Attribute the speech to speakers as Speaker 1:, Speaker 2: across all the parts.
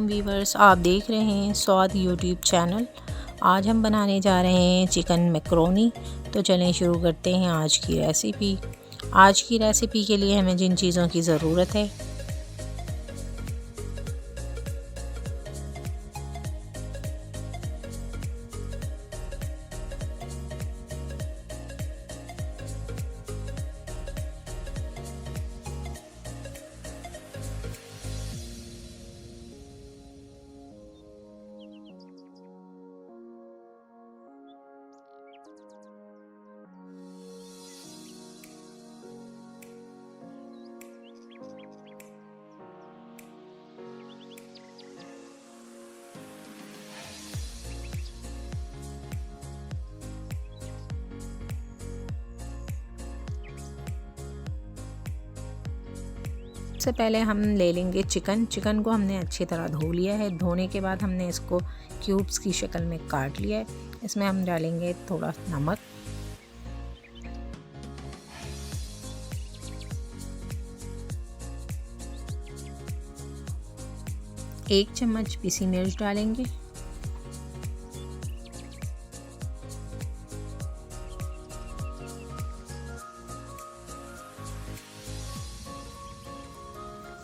Speaker 1: Viewers, आप देख रहे हैं स्वाद यूट्यूब चैनल। आज हम बनाने जा रहे हैं चिकन मैक्रोनी। तो चलें शुरू करते हैं आज की रेसिपी। आज की रेसिपी के लिए हमें जिन चीज़ों की ज़रूरत है, सबसे पहले हम ले लेंगे चिकन को हमने अच्छी तरह धो लिया है। धोने के बाद हमने इसको क्यूब्स की शक्ल में काट लिया है। इसमें हम डालेंगे थोड़ा नमक, एक चम्मच पिसी मिर्च डालेंगे,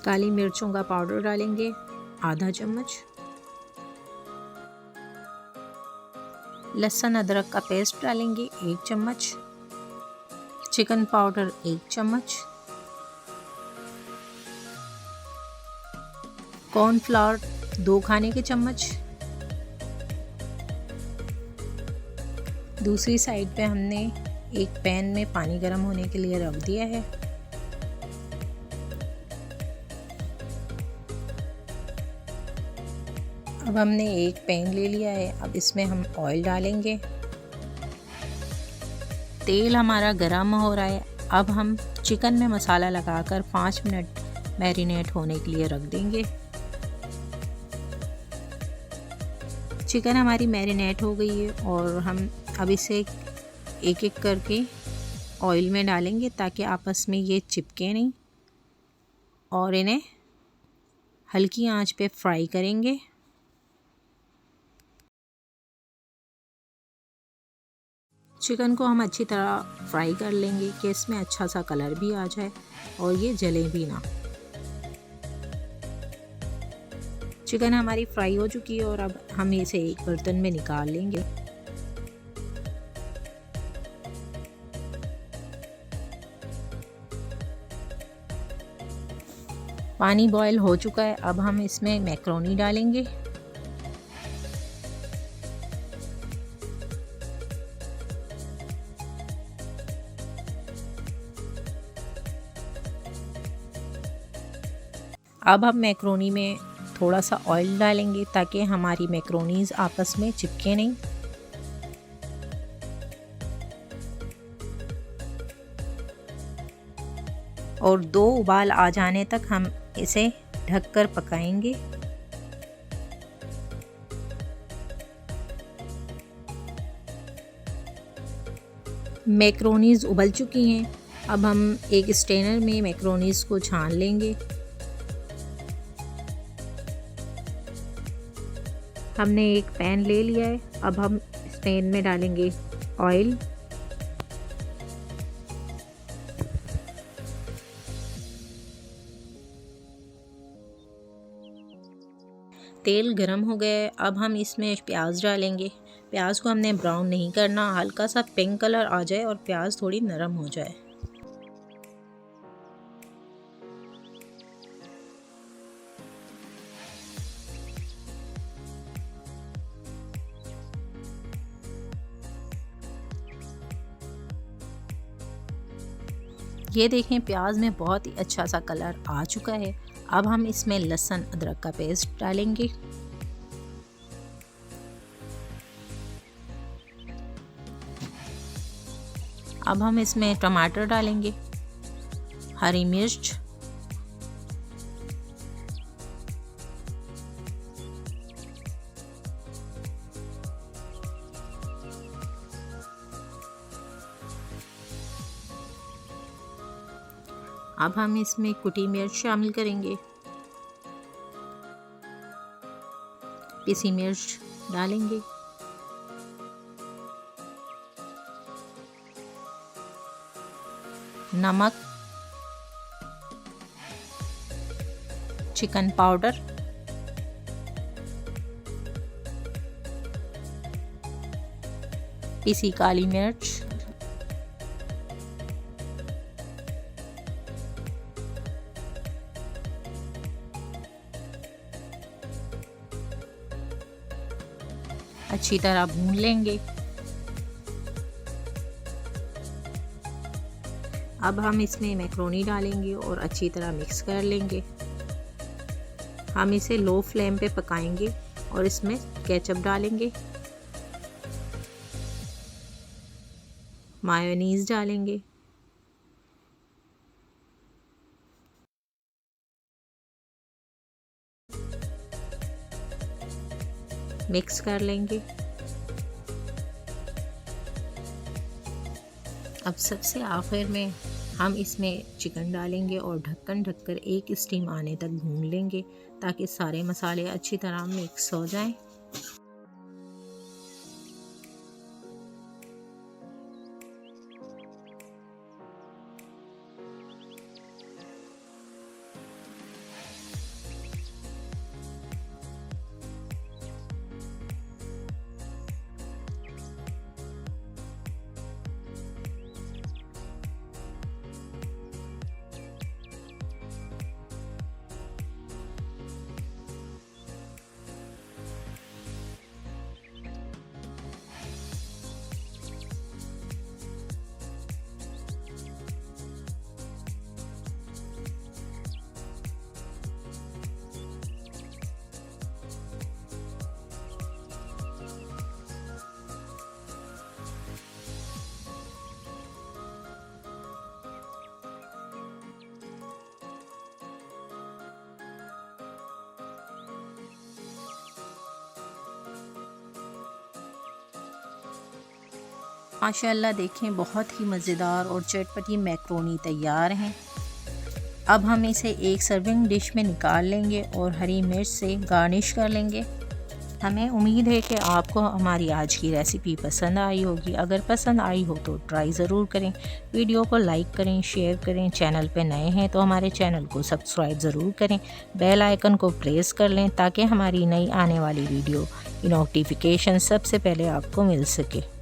Speaker 1: काली मिर्चों का पाउडर डालेंगे आधा चम्मच, लहसुन अदरक का पेस्ट डालेंगे 1 चम्मच, चिकन पाउडर 1 चम्मच, कॉर्नफ्लावर 2 खाने के चम्मच। दूसरी साइड पे हमने एक पैन में पानी गर्म होने के लिए रख दिया है। अब हमने एक पैन ले लिया है। अब इसमें हम ऑयल डालेंगे। तेल हमारा गरम हो रहा है। अब हम चिकन में मसाला लगाकर 5 मिनट मैरिनेट होने के लिए रख देंगे। चिकन हमारी मैरिनेट हो गई है और हम अब इसे एक एक करके ऑयल में डालेंगे ताकि आपस में ये चिपके नहीं, और इन्हें हल्की आंच पे फ्राई करेंगे। चिकन को हम अच्छी तरह फ्राई कर लेंगे कि इसमें अच्छा सा कलर भी आ जाए और ये जले भी ना। चिकन हमारी फ्राई हो चुकी है और अब हम इसे एक बर्तन में निकाल लेंगे। पानी बॉयल हो चुका है। अब हम इसमें मैक्रोनी डालेंगे। अब हम मैक्रोनी में थोड़ा सा ऑयल डालेंगे ताकि हमारी मैक्रोनीज आपस में चिपके नहीं। और 2 उबाल आ जाने तक हम इसे ढककर पकाएंगे। मैक्रोनीज उबल चुकी हैं। अब हम एक स्ट्रेनर में मैक्रोनीज को छान लेंगे। हमने एक पैन ले लिया है। अब हम इस पैन में डालेंगे ऑयल, तेल गरम हो गया है। अब हम इसमें प्याज डालेंगे। प्याज को हमने ब्राउन नहीं करना, हल्का सा पिंक कलर आ जाए और प्याज थोड़ी नरम हो जाए। ये देखें, प्याज में बहुत ही अच्छा सा कलर आ चुका है। अब हम इसमें लहसुन अदरक का पेस्ट डालेंगे। अब हम इसमें टमाटर डालेंगे, हरी मिर्च, अब हम इसमें कुटी मिर्च शामिल करेंगे। पिसी मिर्च डालेंगे, नमक, चिकन पाउडर, पिसी काली मिर्च, अच्छी तरह भून लेंगे। अब हम इसमें मैक्रोनी डालेंगे और अच्छी तरह मिक्स कर लेंगे। हम इसे लो फ्लेम पे पकाएंगे और इसमें केचप डालेंगे, मायोनीज़ डालेंगे, मिक्स कर लेंगे। अब सबसे आखिर में हम इसमें चिकन डालेंगे और ढक्कन ढककर एक स्टीम आने तक भून लेंगे ताकि सारे मसाले अच्छी तरह मिक्स हो जाएं। माशाल्लाह देखें, बहुत ही मज़ेदार और चटपटी मैक्रोनी तैयार हैं। अब हम इसे एक सर्विंग डिश में निकाल लेंगे और हरी मिर्च से गार्निश कर लेंगे। हमें उम्मीद है कि आपको हमारी आज की रेसिपी पसंद आई होगी। अगर पसंद आई हो तो ट्राई ज़रूर करें। वीडियो को लाइक करें, शेयर करें। चैनल पे नए हैं तो हमारे चैनल को सब्सक्राइब ज़रूर करें। बेल आइकन को प्रेस कर लें ताकि हमारी नई आने वाली वीडियो की नोटिफिकेशन सबसे पहले आपको मिल सके।